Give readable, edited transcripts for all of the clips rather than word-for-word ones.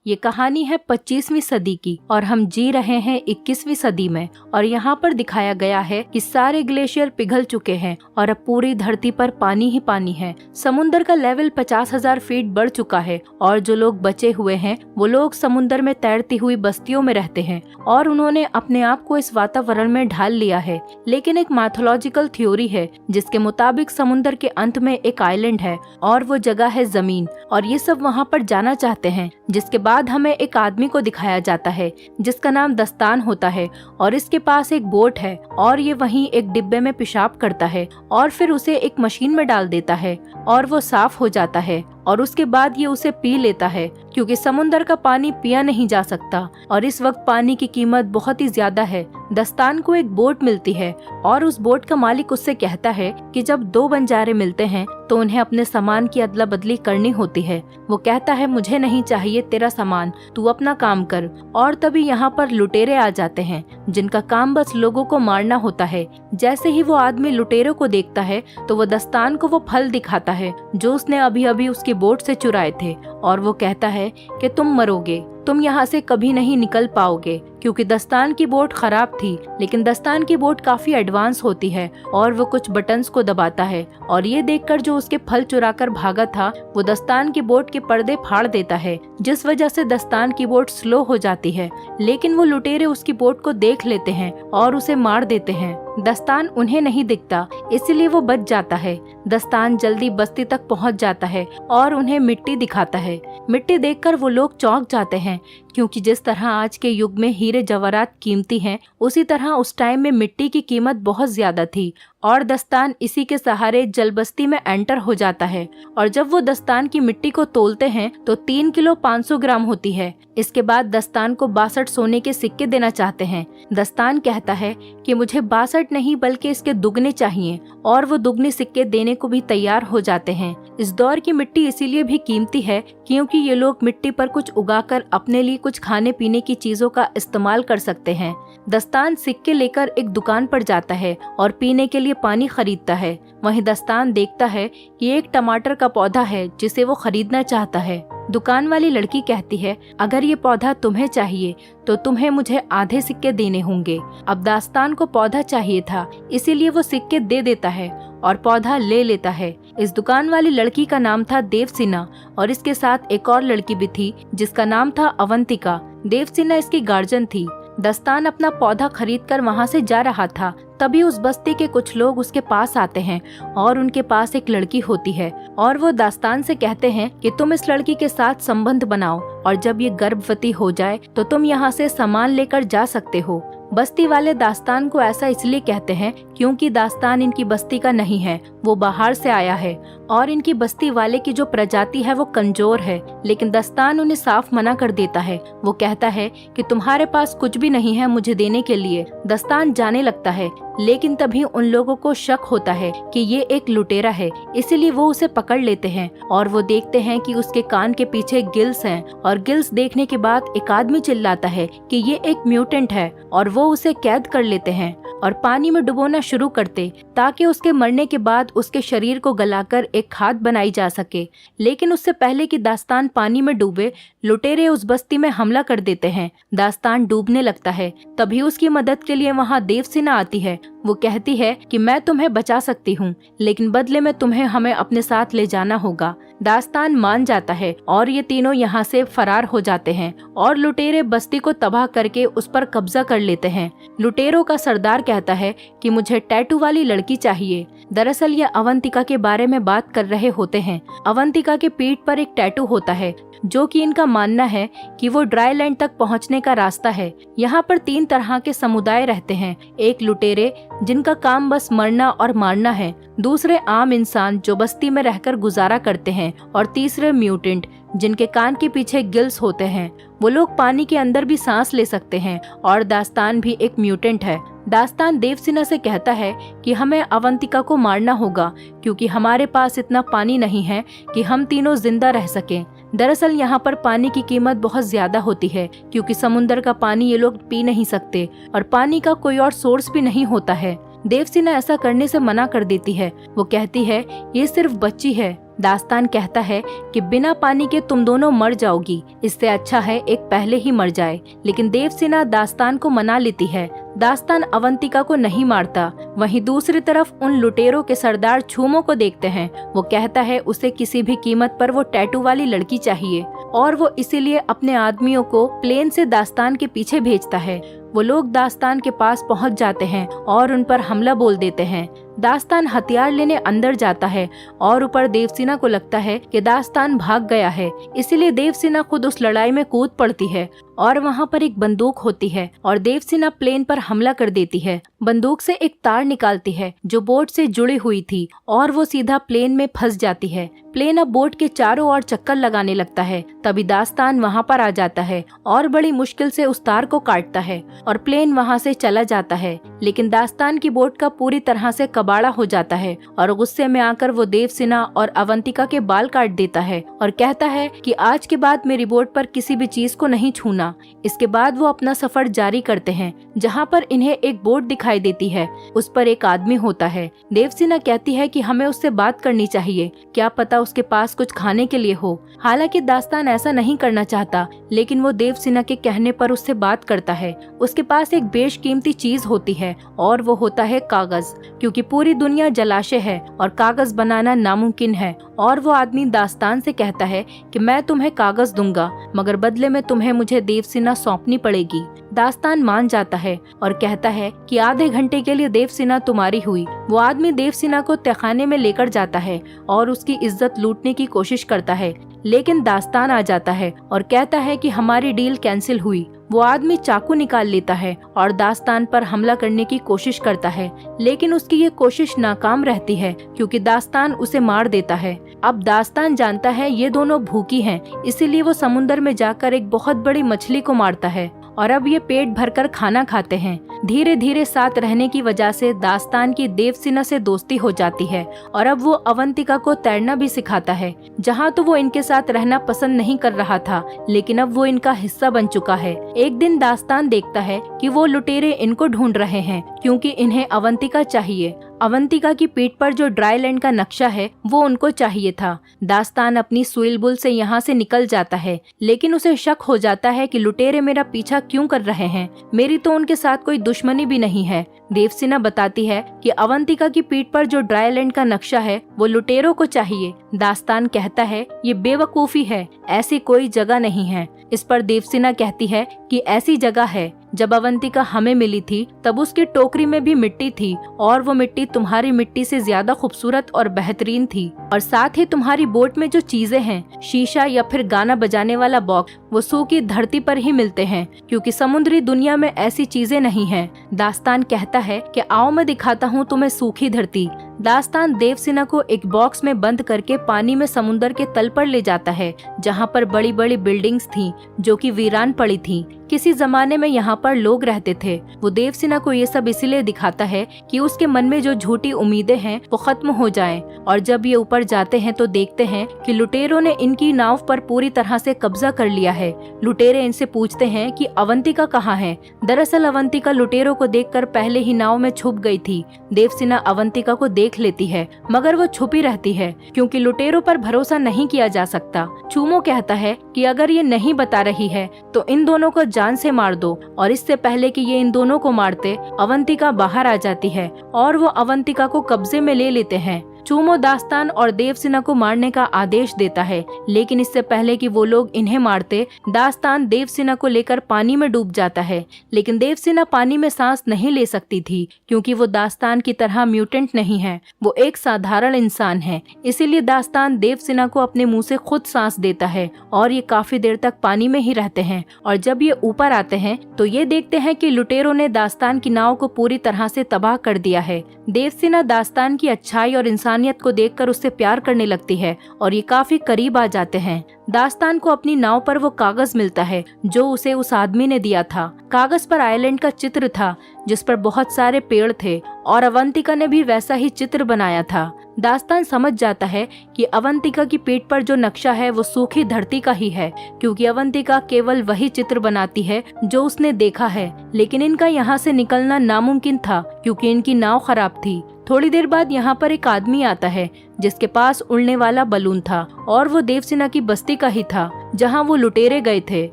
ये कहानी है 25वीं सदी की और हम जी रहे हैं 21वीं सदी में। और यहाँ पर दिखाया गया है कि सारे ग्लेशियर पिघल चुके हैं और अब पूरी धरती पर पानी ही पानी है। समुद्र का लेवल 50,000 फीट बढ़ चुका है और जो लोग बचे हुए हैं वो लोग समुद्र में तैरती हुई बस्तियों में रहते हैं और उन्होंने अपने आप को इस वातावरण में ढाल लिया है। लेकिन एक मैथोलॉजिकल थ्योरी है जिसके मुताबिक समुद्र के अंत में एक आइलैंड है और वो जगह है जमीन, और ये सब वहाँ पर जाना चाहते हैं। जिसके बाद हमें एक आदमी को दिखाया जाता है जिसका नाम दस्तान होता है और इसके पास एक बोट है और ये वहीं एक डिब्बे में पेशाब करता है और फिर उसे एक मशीन में डाल देता है और वो साफ हो जाता है और उसके बाद ये उसे पी लेता है क्योंकि समुद्र का पानी पिया नहीं जा सकता और इस वक्त पानी की कीमत बहुत ही ज्यादा है। दस्तान को एक बोट मिलती है और उस बोट का मालिक उससे कहता है कि जब दो बंजारे मिलते हैं तो उन्हें अपने सामान की अदला बदली करनी होती है। वो कहता है मुझे नहीं चाहिए तेरा सामान, तू अपना काम कर। और तभी यहाँ पर लुटेरे आ जाते हैं जिनका काम बस लोगों को मारना होता है। जैसे ही वो आदमी लुटेरों को देखता है तो वो दस्तान को वो फल दिखाता है जो उसने अभी अभी उसकी बोट से चुराए थे और वो कहता है कि तुम मरोगे, तुम यहाँ से कभी नहीं निकल पाओगे। क्योंकि दस्तान की बोट खराब थी, लेकिन दस्तान की बोट काफी एडवांस होती है और वो कुछ बटन्स को दबाता है और ये देखकर जो उसके फल चुराकर भागा था वो दस्तान की बोट के पर्दे फाड़ देता है, जिस वजह से दस्तान की बोट स्लो हो जाती है। लेकिन वो लुटेरे उसकी बोट को देख लेते हैं और उसे मार देते हैं। दस्तान उन्हें नहीं दिखता, इसलिए वो बच जाता है। दस्तान जल्दी बस्ती तक पहुंच जाता है और उन्हें मिट्टी दिखाता है। मिट्टी देखकर वो लोग चौंक जाते हैं क्योंकि जिस तरह आज के युग में हीरे जवाहरात कीमती हैं, उसी तरह उस टाइम में मिट्टी की कीमत बहुत ज्यादा थी। और दस्तान इसी के सहारे जलबस्ती में एंटर हो जाता है और जब वो दस्तान की मिट्टी को तोलते हैं तो 3 किलो 500 ग्राम होती है। इसके बाद दस्तान को 62 सोने के सिक्के देना चाहते हैं। दस्तान कहता है कि मुझे 62 नहीं बल्कि इसके दुगने चाहिए और वो दुगने सिक्के देने को भी तैयार हो जाते हैं। इस दौर की मिट्टी इसीलिए भी कीमती है क्योंकि ये लोग मिट्टी पर कुछ उगाकर अपने लिए कुछ खाने पीने की चीजों का इस्तेमाल कर सकते हैं। दस्तान सिक्के लेकर एक दुकान पर जाता है और पीने के लिए पानी खरीदता है। वहीं दस्तान देखता है कि एक टमाटर का पौधा है जिसे वो खरीदना चाहता है। दुकान वाली लड़की कहती है अगर ये पौधा तुम्हें चाहिए तो तुम्हें मुझे आधे सिक्के देने होंगे। अब दस्तान को पौधा चाहिए था, इसीलिए वो सिक्के दे देता है और पौधा ले लेता है। इस दुकान वाली लड़की का नाम था देवसेना और इसके साथ एक और लड़की भी थी जिसका नाम था अवंतिका। देवसेना इसकी गार्जियन थी। दस्तान अपना पौधा खरीदकर वहाँ से जा रहा था, तभी उस बस्ती के कुछ लोग उसके पास आते हैं और उनके पास एक लड़की होती है और वो दास्तान से कहते हैं कि तुम इस लड़की के साथ संबंध बनाओ और जब ये गर्भवती हो जाए तो तुम यहाँ से सामान लेकर जा सकते हो। बस्ती वाले दास्तान को ऐसा इसलिए कहते हैं क्योंकि दास्तान इनकी बस्ती का नहीं है, वो बाहर से आया है और इनकी बस्ती वाले की जो प्रजाति है वो कमजोर है। लेकिन दास्तान उन्हें साफ मना कर देता है। वो कहता है कि तुम्हारे पास कुछ भी नहीं है मुझे देने के लिए। दास्तान जाने लगता है, लेकिन तभी उन लोगों को शक होता है कि ये एक लुटेरा है, इसीलिए वो उसे पकड़ लेते हैं और वो देखते हैं कि उसके कान के पीछे गिल्स हैं और गिल्स देखने के बाद एक आदमी चिल्लाता है कि ये एक म्यूटेंट है और वो उसे कैद कर लेते हैं और पानी में डुबोना शुरू करते ताकि उसके मरने के बाद उसके शरीर को गलाकर एक खाद बनाई जा सके। लेकिन उससे पहले कि दास्तान पानी में डूबे, लुटेरे उस बस्ती में हमला कर देते हैं। दास्तान डूबने लगता है, तभी उसकी मदद के लिए वहाँ देवसेना आती है। वो कहती है कि मैं तुम्हें बचा सकती हूँ, लेकिन बदले में तुम्हें हमें अपने साथ ले जाना होगा। दास्तान मान जाता है और ये तीनों यहाँ से फरार हो जाते हैं और लुटेरे बस्ती को तबाह करके उस पर कब्जा कर लेते हैं। लुटेरों का सरदार कहता है कि मुझे टैटू वाली लड़की चाहिए। दरअसल ये अवंतिका के बारे में बात कर रहे होते हैं। अवंतिका के पीठ पर एक टैटू होता है जो कि इनका मानना है कि वो ड्राई लैंड तक पहुंचने का रास्ता है। यहाँ पर 3 तरह के समुदाय रहते हैं। एक लुटेरे जिनका काम बस मरना और मारना है, दूसरे आम इंसान जो बस्ती में रहकर गुजारा करते हैं और तीसरे म्यूटेंट जिनके कान के पीछे गिल्स होते हैं। वो लोग पानी के अंदर भी सांस ले सकते हैं और दास्तान भी एक म्यूटेंट है। दास्तान देवसेना से कहता है कि हमें अवंतिका को मारना होगा क्योंकि हमारे पास इतना पानी नहीं है कि हम तीनों जिंदा रह सकें। दरअसल यहाँ पर पानी की कीमत बहुत ज्यादा होती है क्योंकि समुद्र का पानी ये लोग पी नहीं सकते और पानी का कोई और सोर्स भी नहीं होता है। देवसेना ऐसा करने से मना कर देती है। वो कहती है ये सिर्फ बच्ची है दास्तान कहता है कि बिना पानी के तुम दोनों मर जाओगी, इससे अच्छा है एक पहले ही मर जाए। लेकिन देवसेना दास्तान को मना लेती है। दास्तान अवंतिका को नहीं मारता। वहीं दूसरी तरफ उन लुटेरों के सरदार छूमो को देखते हैं। वो कहता है उसे किसी भी कीमत पर वो टैटू वाली लड़की चाहिए और वो इसीलिए अपने आदमियों को प्लेन से दास्तान के पीछे भेजता है। वो लोग दास्तान के पास पहुंच जाते हैं और उन पर हमला बोल देते हैं। दास्तान हथियार लेने अंदर जाता है और ऊपर देवसेना को लगता है कि दास्तान भाग गया है, इसीलिए देवसेना खुद उस लड़ाई में कूद पड़ती है और वहाँ पर एक बंदूक होती है और देवसेना प्लेन पर हमला कर देती है। बंदूक से एक तार निकालती है जो बोट से जुड़ी हुई थी और वो सीधा प्लेन में फंस जाती है। प्लेन अब बोट के चारों ओर चक्कर लगाने लगता है। तभी दास्तान वहाँ पर आ जाता है और बड़ी मुश्किल से उस तार को काटता है और प्लेन वहाँ से चला जाता है। लेकिन दास्तान की बोट का पूरी तरह से कबाड़ा हो जाता है और गुस्से में आकर वो देवसेना और अवंतिका के बाल काट देता है और कहता है कि आज के बाद मेरी बोट पर किसी भी चीज को नहीं छूना। इसके बाद वो अपना सफर जारी करते हैं, जहाँ पर इन्हें एक बोट दिखाई देती है। उस पर एक आदमी होता है। देवसेना कहती है कि हमें उससे बात करनी चाहिए, क्या पता उसके पास कुछ खाने के लिए हो। हालांकि दास्तान ऐसा नहीं करना चाहता, लेकिन वो देवसेना के कहने पर उससे बात करता है। उसके पास एक बेशकीमती चीज होती है और वो होता है कागज, क्योंकि पूरी दुनिया जलाशय है और कागज बनाना नामुमकिन है। और वो आदमी दास्तान से कहता है कि मैं तुम्हें कागज दूंगा, मगर बदले में तुम्हें मुझे देवसेना सौंपनी पड़ेगी। दास्तान मान जाता है और कहता है कि आधे घंटे के लिए देवसेना तुम्हारी हुई। वो आदमी देवसेना को तहखाने में लेकर जाता है और उसकी इज्जत लूटने की कोशिश करता है, लेकिन दास्तान आ जाता है और कहता है कि हमारी डील कैंसिल हुई। वो आदमी चाकू निकाल लेता है और दास्तान पर हमला करने की कोशिश करता है, लेकिन उसकी ये कोशिश नाकाम रहती है क्योंकि दास्तान उसे मार देता है। अब दास्तान जानता है ये दोनों भूखी हैं, इसीलिए वो समुंदर में जाकर एक बहुत बड़ी मछली को मारता है और अब ये पेट भरकर खाना खाते हैं। धीरे धीरे साथ रहने की वजह से दास्तान की देवसेना से दोस्ती हो जाती है और अब वो अवंतिका को तैरना भी सिखाता है। जहाँ तो वो इनके साथ रहना पसंद नहीं कर रहा था, लेकिन अब वो इनका हिस्सा बन चुका है। एक दिन दास्तान देखता है कि वो लुटेरे इनको ढूंढ रहे हैं क्योंकि इन्हें अवंतिका चाहिए। अवंतिका की पीठ पर जो ड्राई लैंड का नक्शा है वो उनको चाहिए था। दास्तान अपनी सुइल बुल से यहाँ से निकल जाता है, लेकिन उसे शक हो जाता है कि लुटेरे मेरा पीछा क्यों कर रहे हैं, मेरी तो उनके साथ कोई दुश्मनी भी नहीं है। देवसेना बताती है कि अवंतिका की पीठ पर जो ड्राई लैंड का नक्शा है वो लुटेरों को चाहिए। दास्तान कहता है ये बेवकूफी है, ऐसी कोई जगह नहीं है। इस पर देवसेना कहती है कि ऐसी जगह है। जब अवंतिका हमें मिली थी तब उसकी टोकरी में भी मिट्टी थी और वो मिट्टी तुम्हारी मिट्टी से ज्यादा खूबसूरत और बेहतरीन थी, और साथ ही तुम्हारी बोट में जो चीजें हैं, शीशा या फिर गाना बजाने वाला बॉक्स, वो सूखी धरती पर ही मिलते हैं क्योंकि समुद्री दुनिया में ऐसी चीजें नहीं हैं। दास्तान कहता है कि आओ मैं दिखाता हूँ तुम्हें सूखी धरती। दास्तान देवसेना को एक बॉक्स में बंद करके पानी में समुद्र के तल पर ले जाता है, जहाँ पर बड़ी बड़ी बिल्डिंग्स थीं जो कि वीरान पड़ी थीं। किसी जमाने में यहाँ पर लोग रहते थे। वो देवसेना को ये सब इसलिए दिखाता है कि उसके मन में जो झूठी उम्मीदें हैं वो खत्म हो जाएं। और जब ये ऊपर जाते हैं तो देखते हैं कि लुटेरों ने इनकी नाव पर पूरी तरह से कब्जा कर लिया है। लुटेरे इनसे पूछते हैं कि अवंतिका कहाँ है। दरअसल अवंतिका लुटेरों को देखकर पहले ही नाव में छुप गई थी। देवसेना अवंतिका को देख लेती है, मगर वो छुपी रहती है क्योंकि लुटेरों पर भरोसा नहीं किया जा सकता। छूमो कहता है कि अगर ये नहीं बता रही है तो इन दोनों को जान से मार दो, और इससे पहले कि ये इन दोनों को मारते, अवंतिका बाहर आ जाती है और वो अवंतिका को कब्जे में ले लेते हैं। छूमो दास्तान और देवसेना को मारने का आदेश देता है, लेकिन इससे पहले कि वो लोग इन्हें मारते, दास्तान देवसेना को लेकर पानी में डूब जाता है। लेकिन देवसेना पानी में सांस नहीं ले सकती थी क्योंकि वो दास्तान की तरह म्यूटेंट नहीं है, वो एक साधारण इंसान है। इसीलिए दास्तान देवसेना को अपने मुंह से खुद सांस देता है और ये काफी देर तक पानी में ही रहते हैं। और जब ये ऊपर आते हैं तो ये देखते हैं कि लुटेरों ने दास्तान की नाव को पूरी तरह से तबाह कर दिया है। देवसेना दास्तान की अच्छाई और इंसानियत को देखकर उससे प्यार करने लगती है और ये काफी करीब आ जाते हैं। दास्तान को अपनी नाव पर वो कागज मिलता है जो उसे उस आदमी ने दिया था। कागज पर आइलैंड का चित्र था जिस पर बहुत सारे पेड़ थे और अवंतिका ने भी वैसा ही चित्र बनाया था। दास्तान समझ जाता है कि अवंतिका की पीठ पर जो नक्शा है वो सूखी धरती का ही है, क्योंकि अवंतिका केवल वही चित्र बनाती है जो उसने देखा है। लेकिन इनका यहाँ से निकलना नामुमकिन था क्योंकि इनकी नाव खराब थी। थोड़ी देर बाद यहाँ पर एक आदमी आता है जिसके पास उड़ने वाला बलून था और वो देवसेना की बस्ती का ही था जहाँ वो लुटेरे गए थे,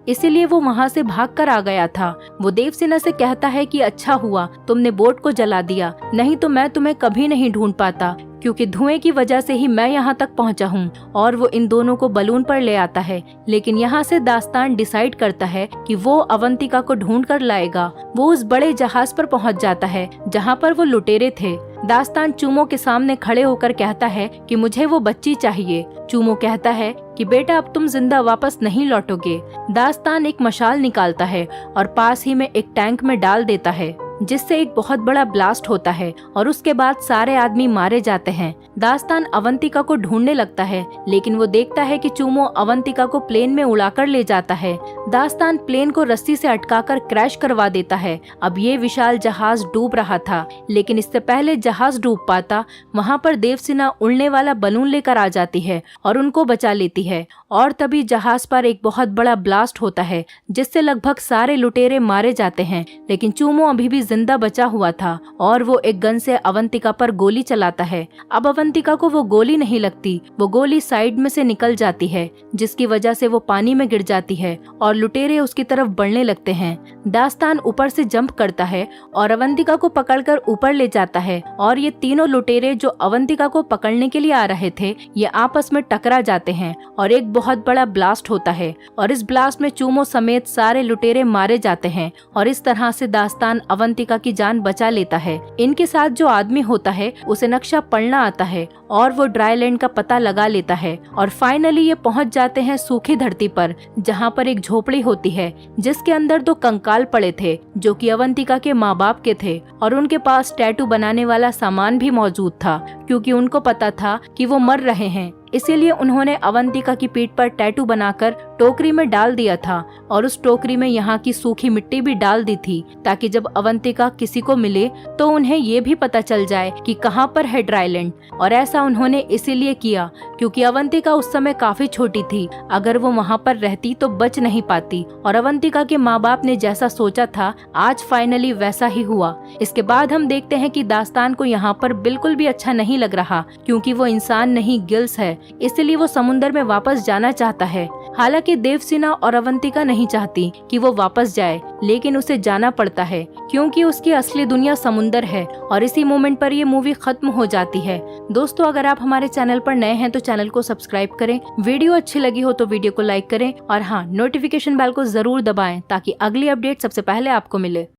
इसीलिए वो वहाँ से भागकर आ गया था। वो देवसेना से कहता है कि अच्छा हुआ तुमने बोट को जला दिया, नहीं तो मैं तुम्हें कभी नहीं ढूंढ पाता, क्योंकि धुएं की वजह से ही मैं यहाँ तक पहुँचा हूँ। और वो इन दोनों को बलून पर ले आता है। लेकिन यहाँ से दास्तान डिसाइड करता है कि वो अवंतिका को ढूंढ कर लाएगा। वो उस बड़े जहाज पर पहुँच जाता है जहाँ पर वो लुटेरे थे। दास्तान चूमो के सामने खड़े होकर कहता है कि मुझे वो बच्ची चाहिए। चूमो कहता है कि बेटा अब तुम जिंदा वापस नहीं लौटोगे। दास्तान एक मशाल निकालता है और पास ही में एक टैंक में डाल देता है, जिससे एक बहुत बड़ा ब्लास्ट होता है और उसके बाद सारे आदमी मारे जाते हैं। दास्तान अवंतिका को ढूंढने लगता है, लेकिन वो देखता है कि चूमो अवंतिका को प्लेन में उड़ाकर ले जाता है। दास्तान प्लेन को रस्सी से अटकाकर क्रैश करवा देता है। अब ये विशाल जहाज डूब रहा था, लेकिन इससे पहले जहाज डूब पाता वहाँ पर देवसेना उड़ने वाला बलून लेकर आ जाती है और उनको बचा लेती है। और तभी जहाज पर एक बहुत बड़ा ब्लास्ट होता है जिससे लगभग सारे लुटेरे मारे जाते हैं। लेकिन चूमो अभी भी जिंदा बचा हुआ था और वो एक गन से अवंतिका पर गोली चलाता है। अब अवंतिका को वो गोली नहीं लगती, वो गोली साइड में से निकल जाती है, जिसकी वजह से वो पानी में गिर जाती है और लुटेरे उसकी तरफ बढ़ने लगते हैं। दास्तान ऊपर से जंप करता है और अवंतिका को पकड़कर ऊपर ले जाता है और ये तीनों लुटेरे जो अवंतिका को पकड़ने के लिए आ रहे थे ये आपस में टकरा जाते हैं और एक बहुत बड़ा ब्लास्ट होता है। और इस ब्लास्ट में चूमो समेत सारे लुटेरे मारे जाते हैं और इस तरह से दास्तान अवंतिका की जान बचा लेता है। इनके साथ जो आदमी होता है उसे नक्शा पढ़ना आता है और वो ड्राईलैंड का पता लगा लेता है और फाइनली ये पहुंच जाते हैं सूखी धरती पर, जहाँ पर एक झोपड़ी होती है जिसके अंदर दो कंकाल पड़े थे जो कि अवंतिका के माँ बाप के थे। और उनके पास टैटू बनाने वाला सामान भी मौजूद था, क्योंकि उनको पता था कि वो मर रहे हैं, इसीलिए उन्होंने अवंतिका की पीठ पर टैटू बनाकर टोकरी में डाल दिया था और उस टोकरी में यहाँ की सूखी मिट्टी भी डाल दी थी, ताकि जब अवंतिका किसी को मिले तो उन्हें ये भी पता चल जाए कि कहाँ पर है ड्राईलैंड। और ऐसा उन्होंने इसीलिए किया क्योंकि अवंतिका उस समय काफी छोटी थी, अगर वो वहाँ पर रहती तो बच नहीं पाती। और अवंतिका के माँ बाप ने जैसा सोचा था आज फाइनली वैसा ही हुआ। इसके बाद हम देखते हैं कि दास्तान को यहाँ पर बिल्कुल भी अच्छा नहीं लग रहा, क्योंकि वो इंसान नहीं गिल्स है, इसलिए वो समुंदर में वापस जाना चाहता है। हालांकि देवसेना और अवंतिका नहीं चाहती कि वो वापस जाए, लेकिन उसे जाना पड़ता है क्योंकि उसकी असली दुनिया समुंदर है। और इसी मोमेंट पर ये मूवी खत्म हो जाती है। दोस्तों, अगर आप हमारे चैनल पर नए हैं तो चैनल को सब्सक्राइब करें, वीडियो अच्छी लगी हो तो वीडियो को लाइक करें और हाँ, नोटिफिकेशन बेल को जरूर दबाएं ताकि अगली अपडेट सबसे पहले आपको मिले।